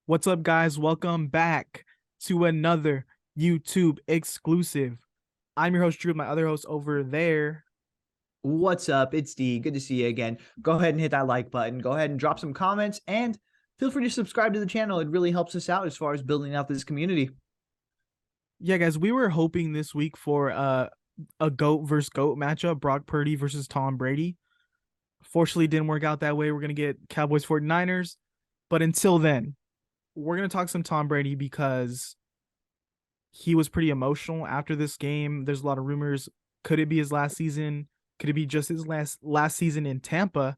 What's up, guys? Welcome back to another YouTube exclusive. I'm your host, Drew, my other host over there. What's up? It's D. Good to see you again. Go ahead and hit that like button. Go ahead and drop some comments and feel free to subscribe to the channel. It really helps us out as far as building out this community. Yeah, guys, we were hoping this week for a GOAT versus GOAT matchup, Brock Purdy versus Tom Brady. Fortunately, it didn't work out that way. We're going to get Cowboys 49ers. But until then, we're going to talk some Tom Brady because he was pretty emotional after this game. There's a lot of rumors. Could it be his last season? Could it be just his last season in Tampa?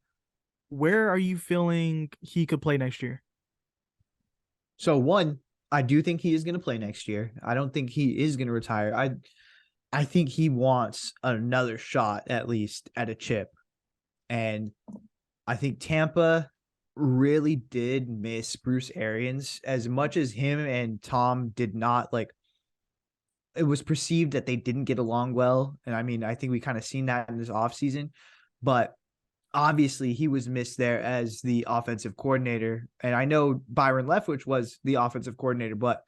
Where are you feeling he could play next year? So one, I do think he is going to play next year. I don't think he is going to retire. I think he wants another shot at least at a chip. And I think Tampa really did miss Bruce Arians as much as him and Tom did not like. It was perceived that they didn't get along well. And I mean, I think we kind of seen that in this offseason, but obviously he was missed there as the offensive coordinator. And I know Byron Leftwich was the offensive coordinator, but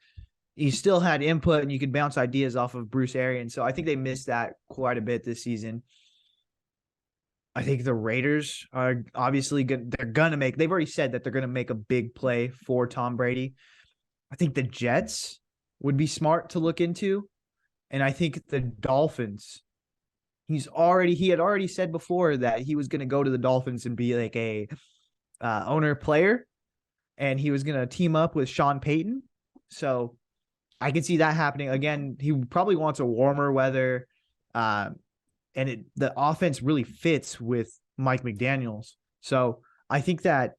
he still had input and you could bounce ideas off of Bruce Arians. So I think they missed that quite a bit this season. I think the Raiders are obviously good. They've already said that they're going to make a big play for Tom Brady. I think the Jets would be smart to look into. And I think the Dolphins, he had already said before that he was going to go to the Dolphins and be like a owner player. And he was going to team up with Sean Payton. So I can see that happening. Again, he probably wants a warmer weather. The offense really fits with Mike McDaniels. So I think that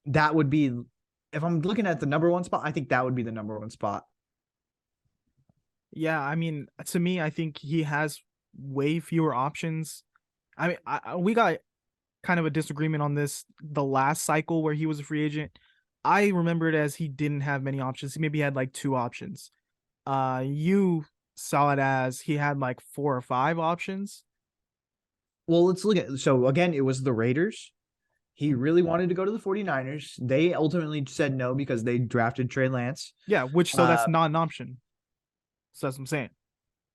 would be, if I'm looking at the number one spot, I think that would be the number one spot. Yeah, I mean, to me, I think he has way fewer options. I mean, we got kind of a disagreement on this the last cycle where he was a free agent. I remember it as he didn't have many options. He maybe had like two options. You saw it as he had like four or five options. Well, let's look at, so again, it was the Raiders. He really wanted to go to the 49ers. They ultimately said no because they drafted Trey Lance. Yeah, so that's not an option. So that's what I'm saying.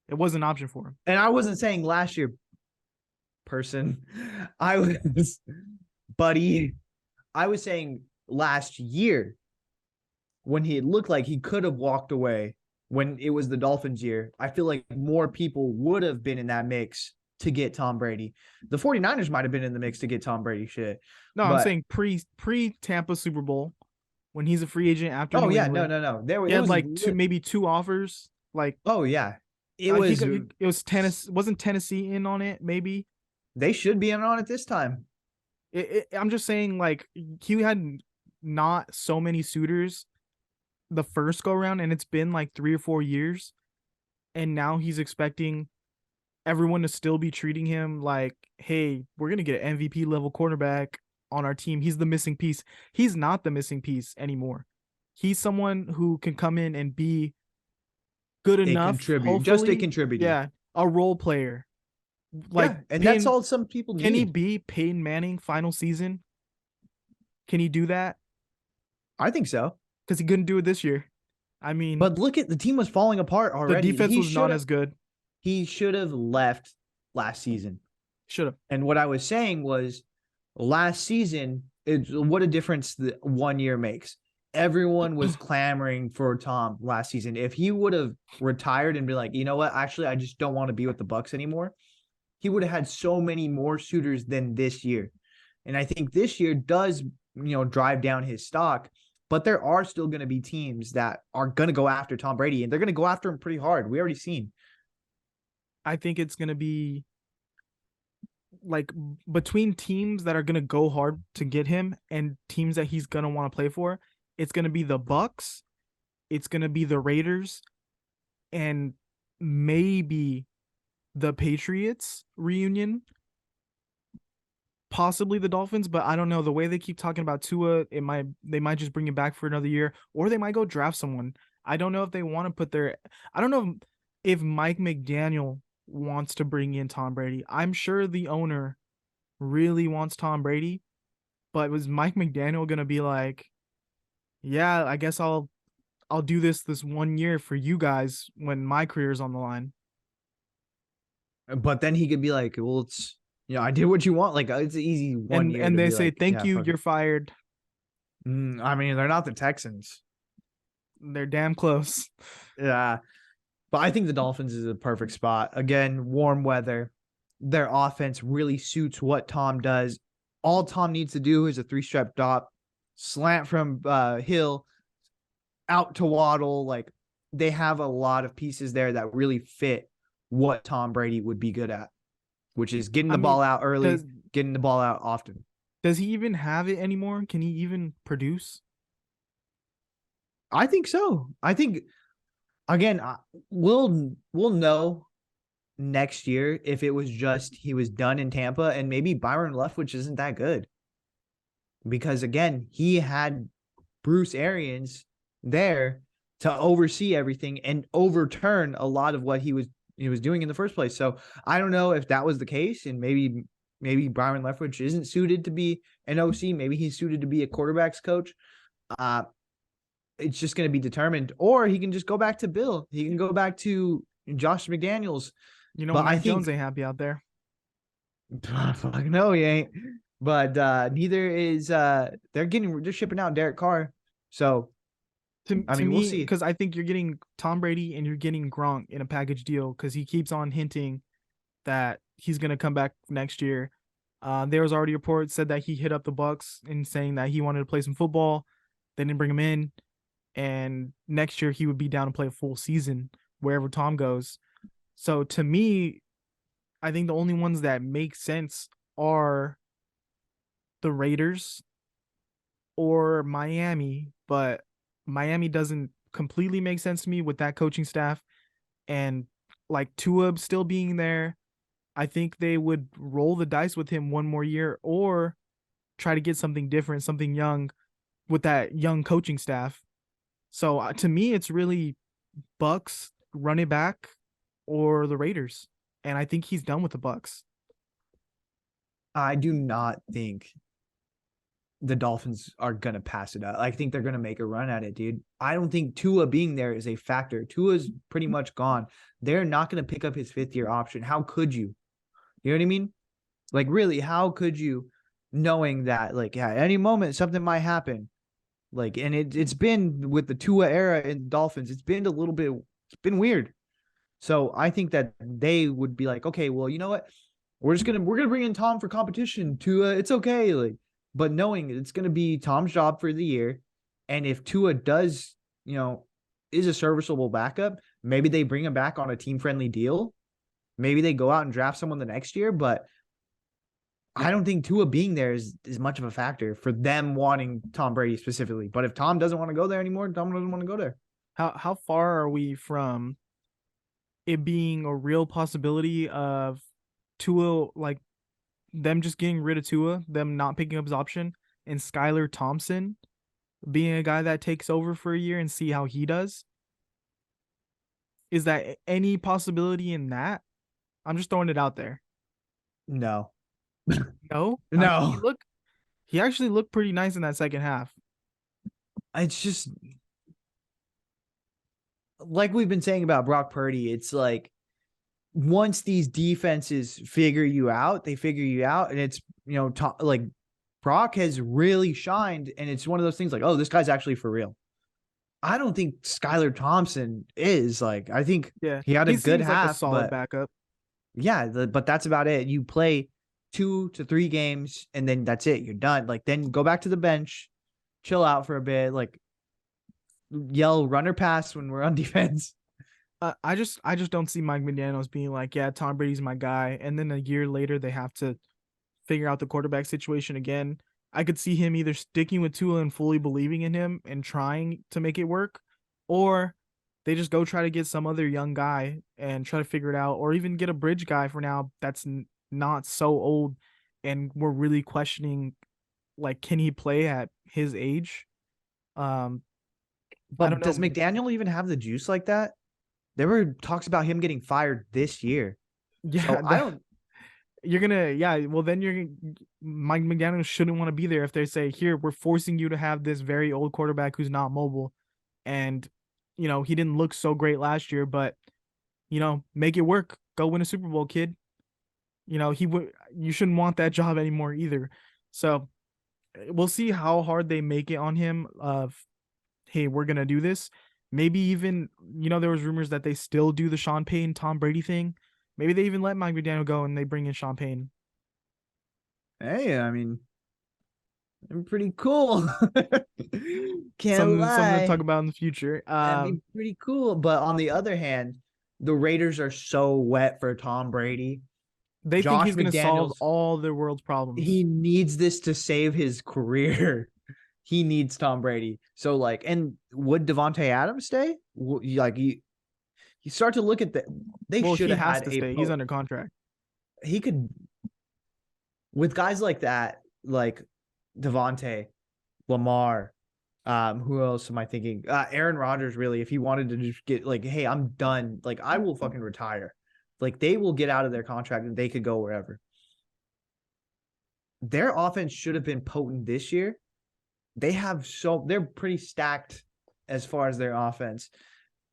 It was an option for him. And I wasn't saying last year, person. I was, buddy, I was saying last year when he looked like he could have walked away when it was the Dolphins year. I feel like more people would have been in that mix to get Tom Brady. The 49ers might have been in the mix to get Tom Brady shit. No, I'm saying pre Tampa Super Bowl when he's a free agent after New England. No. He had like maybe two offers. Like, oh yeah. It was Tennessee. Wasn't Tennessee in on it? Maybe they should be in on it this time. I'm just saying, like, he had not so many suitors the first go around, and it's been like 3 or 4 years, and now he's expecting everyone to still be treating him like, hey, we're gonna get an MVP level quarterback on our team. He's the missing piece. He's not the missing piece anymore. He's someone who can come in and be good enough, just a contributor. Yeah, a role player. Like, yeah, and that's all some people need. Can he be Peyton Manning final season? Can he do that? I think so. Because he couldn't do it this year. I mean, but look at the team was falling apart already. The defense was not as good. He should have left last season. Should have. And what I was saying was last season, what a difference the 1 year makes. Everyone was clamoring for Tom last season. If he would have retired and be like, you know what, actually, I just don't want to be with the Bucs anymore, he would have had so many more suitors than this year. And I think this year does, drive down his stock, but there are still going to be teams that are going to go after Tom Brady, and they're going to go after him pretty hard. We already seen. I think it's going to be like between teams that are going to go hard to get him and teams that he's going to want to play for. It's going to be the Bucs, it's going to be the Raiders, and maybe the Patriots reunion, possibly the Dolphins, but I don't know. The way they keep talking about Tua, they might just bring him back for another year, or they might go draft someone. I don't know if they want to put I don't know if Mike McDaniel wants to bring in Tom Brady. I'm sure the owner really wants Tom Brady, but was Mike McDaniel going to be like, Yeah, I guess I'll do this 1 year for you guys when my career's on the line. But then he could be like, well, it's I did what you want. Like it's an easy one year And to they be say like, thank yeah, you, fuck it. you're fired. I mean, they're not the Texans. They're damn close. Yeah. But I think the Dolphins is a perfect spot. Again, warm weather. Their offense really suits what Tom does. All Tom needs to do is a three-step drop, slant from Hill out to Waddle. Like they have a lot of pieces there that really fit what Tom Brady would be good at, which is getting I the ball mean, out early, does getting the ball out often. does he even have it anymore? Can he even produce? I think so. I think again, we'll know next year if it was just he was done in Tampa and maybe Byron Leftwich isn't that good because again he had Bruce Arians there to oversee everything and overturn a lot of what he was doing in the first place. So I don't know if that was the case and maybe Byron Leftwich isn't suited to be an OC. Maybe he's suited to be a quarterbacks coach. Uh, it's just going to be determined, or he can just go back to Bill. He can go back to Josh McDaniels. You know, But I Mac think Jones ain't happy out there. fuck no, he ain't. But neither is they're shipping out Derek Carr. So I To mean, we'll me, see. because I think you're getting Tom Brady and you're getting Gronk in a package deal because he keeps on hinting that he's gonna come back next year. There was already reports said that he hit up the Bucks and saying that he wanted to play some football. They didn't bring him in, and next year he would be down to play a full season wherever Tom goes. So to me, I think the only ones that make sense are the Raiders or Miami, but Miami doesn't completely make sense to me with that coaching staff and like Tua still being there. I think they would roll the dice with him 1 more year or try to get something different, something young with that young coaching staff. So to me, it's really Bucks, run it back, or the Raiders, and I think he's done with the Bucks. I do not think the Dolphins are gonna pass it up. I think they're gonna make a run at it, dude. I don't think Tua being there is a factor. Tua's pretty much gone. They're not gonna pick up his fifth year option. How could you? You know what I mean? Like, really, how could you, knowing that, like, yeah, at any moment something might happen? Like, and it's been with the Tua era in the Dolphins, it's been weird. So I think that they would be like, okay, well, you know what? We're gonna bring in Tom for competition. Tua, it's okay. Like, but knowing it's gonna be Tom's job for the year, and if Tua does, is a serviceable backup, maybe they bring him back on a team friendly deal. Maybe they go out and draft someone the next year, but I don't think Tua being there is much of a factor for them wanting Tom Brady specifically. But if Tom doesn't want to go there anymore, Tom doesn't want to go there. How far are we from it being a real possibility of Tua, like them just getting rid of Tua, them not picking up his option, and Skylar Thompson being a guy that takes over for a year and see how he does? Is that any possibility in that? I'm just throwing it out there. No, No, I mean no. he actually looked pretty nice in that second half. It's just like we've been saying about Brock Purdy. It's like once these defenses figure you out, they figure you out, and it's like Brock has really shined, and it's one of those things like, oh, this guy's actually for real. I don't think Skylar Thompson is like. I think Yeah, he had a he good seems like a half, solid but backup. yeah, but that's about it. You play 2 to 3 games, and then that's it. You're done. Like then go back to the bench, chill out for a bit, like yell run or pass when we're on defense. I just don't see Mike McDaniel's being like, yeah, Tom Brady's my guy, and then a year later they have to figure out the quarterback situation again. I could see him either sticking with Tua and fully believing in him and trying to make it work, or they just go try to get some other young guy and try to figure it out, or even get a bridge guy for now that's not so old, and we're really questioning like can he play at his age? Um, I But don't does know. McDaniel even have the juice like that? There were talks about him getting fired this year. So Yeah, I don't. you're gonna, yeah, well then Mike McDaniel shouldn't want to be there if they say, here, we're forcing you to have this very old quarterback who's not mobile. And he didn't look so great last year, but make it work. Go win a Super Bowl, kid. He would you shouldn't want that job anymore either. So we'll see how hard they make it on him of, hey, we're gonna do this. Maybe even, there was rumors that they still do the Sean Payton, Tom Brady thing. Maybe they even let Mike McDaniel go and they bring in Sean Payton. Hey, I mean, pretty cool. Can't Something to talk lie. about in the future. That'd be pretty cool. But on the other hand, the Raiders are so wet for Tom Brady. They think Josh he's gonna solve McDaniels, all the world's problems. he needs this to save his career. He needs Tom Brady. So like, and would Devontae Adams stay? Like you start to look at the, they Well, should he have has had to a stay. He's under contract. he could, with guys like that, like Devontae, Lamar, who else am I thinking? Aaron Rodgers, really, if he wanted to just get like, hey, I'm done. Like, I will fucking retire. Like, they will get out of their contract and they could go wherever. Their offense should have been potent this year. They're pretty stacked as far as their offense.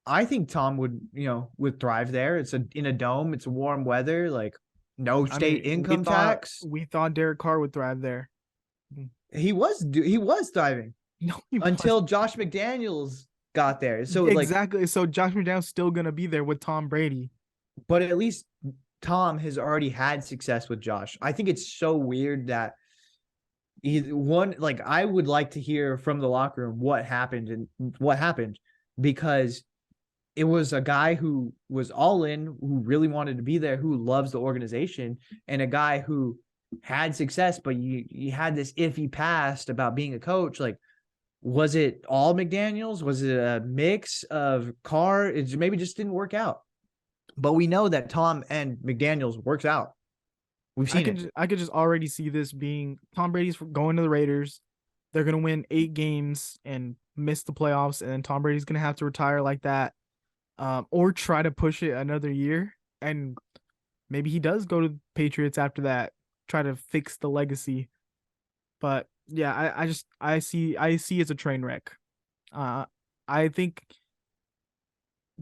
I think Tom would thrive there. It's in a dome. It's warm weather. Like no I state mean, we income thought tax. we thought Derek Carr would thrive there. He was thriving No, he was until Josh McDaniels got there. So like, exactly. So Josh McDaniel's still gonna be there with Tom Brady. but at least Tom has already had success with Josh. I think it's so weird that like I would like to hear from the locker room what happened because it was a guy who was all in, who really wanted to be there, who loves the organization, and a guy who had success, but you had this iffy past about being a coach. Like, was it all McDaniels? Was it a mix of Carr? It maybe just didn't work out. But we know that Tom and McDaniels works out. We've seen it. I could just already see this being Tom Brady's going to the Raiders. They're gonna win 8 games and miss the playoffs, and then Tom Brady's gonna have to retire like that, or try to push it another year, and maybe he does go to the Patriots after that, try to fix the legacy. But yeah, I see it's a train wreck. Uh, I think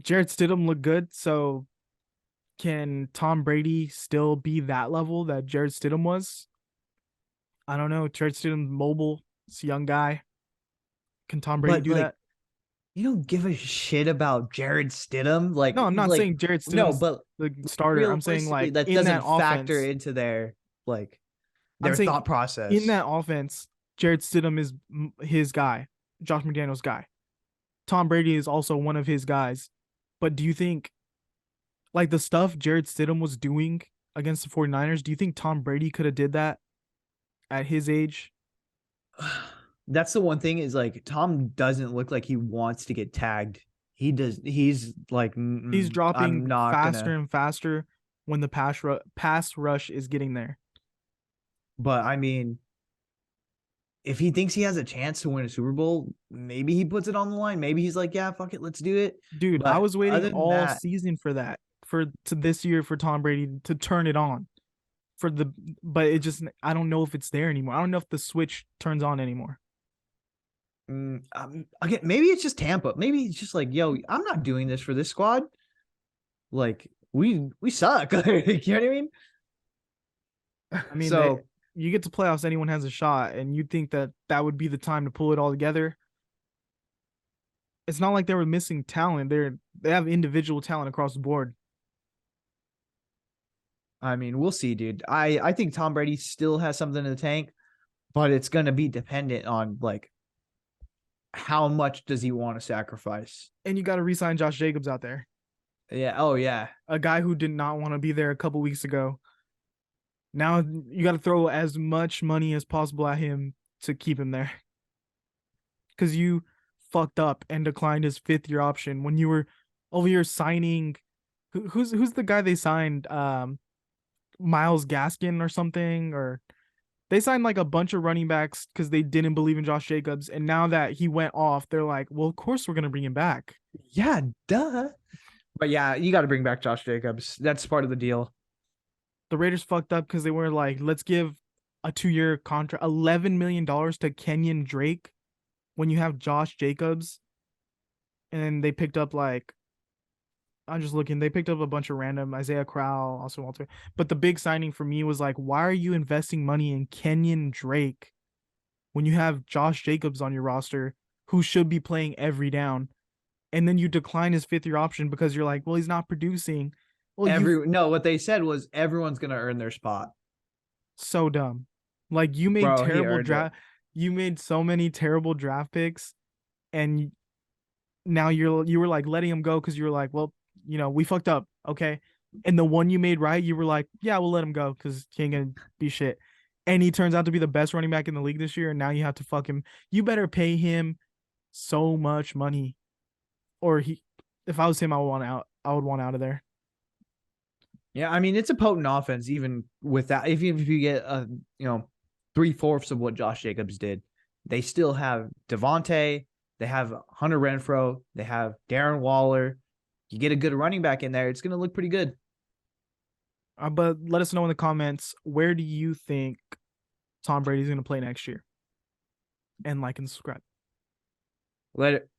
Jarrett Stidham looked good, so can Tom Brady still be that level that Jarrett Stidham was? I don't know. Jarrett Stidham's mobile. It's a young guy. Can Tom Brady But do like, that? you don't give a shit about Jared Stidham. No, I'm not saying Jarrett No, Stidham's but the starter. I'm saying realistically, like that in that doesn't factor offense. into like I'm their saying thought in process. that offense, Jarrett Stidham is his guy, Josh McDaniels' guy. Tom Brady is also one of his guys. But do you think like the stuff Jarrett Stidham was doing against the 49ers, do you think Tom Brady could have did that at his age? That's the one thing is like Tom doesn't look like he wants to get tagged. He does. He's like, He's I'm dropping not faster gonna. and faster when the pass rush is getting there. But I mean, if he thinks he has a chance to win a Super Bowl, maybe he puts it on the line. Maybe he's like, yeah, fuck it, let's do it. Dude, I But was waiting other than all that, season for that. For to this year for Tom Brady to turn it on. For the but it just I don't know if it's there anymore. I don't know if the switch turns on anymore. again, maybe it's just Tampa. Maybe it's just like, yo, I'm not doing this for this squad. Like we suck. You know what I mean? I mean, So you get to playoffs, anyone has a shot, and you'd think that that would be the time to pull it all together. It's not like they were missing talent. They have individual talent across the board. I mean, we'll see, dude. I think Tom Brady still has something in the tank, but it's gonna be dependent on like how much does he want to sacrifice. And you got to re-sign Josh Jacobs out there, Yeah. Oh yeah. a guy who did not want to be there a couple weeks ago. Now you got to throw as much money as possible at him to keep him there because you fucked up and declined his 5th year option when you were over here signing. Who's the guy they signed? Miles Gaskin or something, or they signed like a bunch of running backs because they didn't believe in Josh Jacobs, and now that he went off, they're like, well, of course we're gonna bring him back. Yeah, duh. But yeah, you got to bring back Josh Jacobs. That's part of the deal. The Raiders fucked up because they were like, let's give a 2-year contract, $11 million to Kenyon Drake when you have Josh Jacobs, and then they picked up like I'm just looking. They picked up a bunch of random Isaiah Crowell, also Walter. But the big signing for me was like, why are you investing money in Kenyon Drake when you have Josh Jacobs on your roster who should be playing every down? And then you decline his 5th year option because you're like, well, he's not producing. Well, you What they said was everyone's gonna earn their spot. so dumb. Like you made Bro, he terrible earned it. draft. You made so many terrible draft picks, and now you were like letting him go because you were like, well, we fucked up, okay. And the one you made right, you were like, yeah, we'll let him go because he ain't gonna be shit. And he turns out to be the best running back in the league this year, and now you have to fuck him. You better pay him so much money, or he. If I was him, I would want out. I would want out of there. Yeah, I mean it's a potent offense, even with that. Even if you get 3/4 of what Josh Jacobs did, they still have Devontae, they have Hunter Renfro, they have Darren Waller. You get a good running back in there, it's gonna look pretty good. But let us know in the comments, where do you think Tom Brady's gonna play next year? And like and subscribe. Let it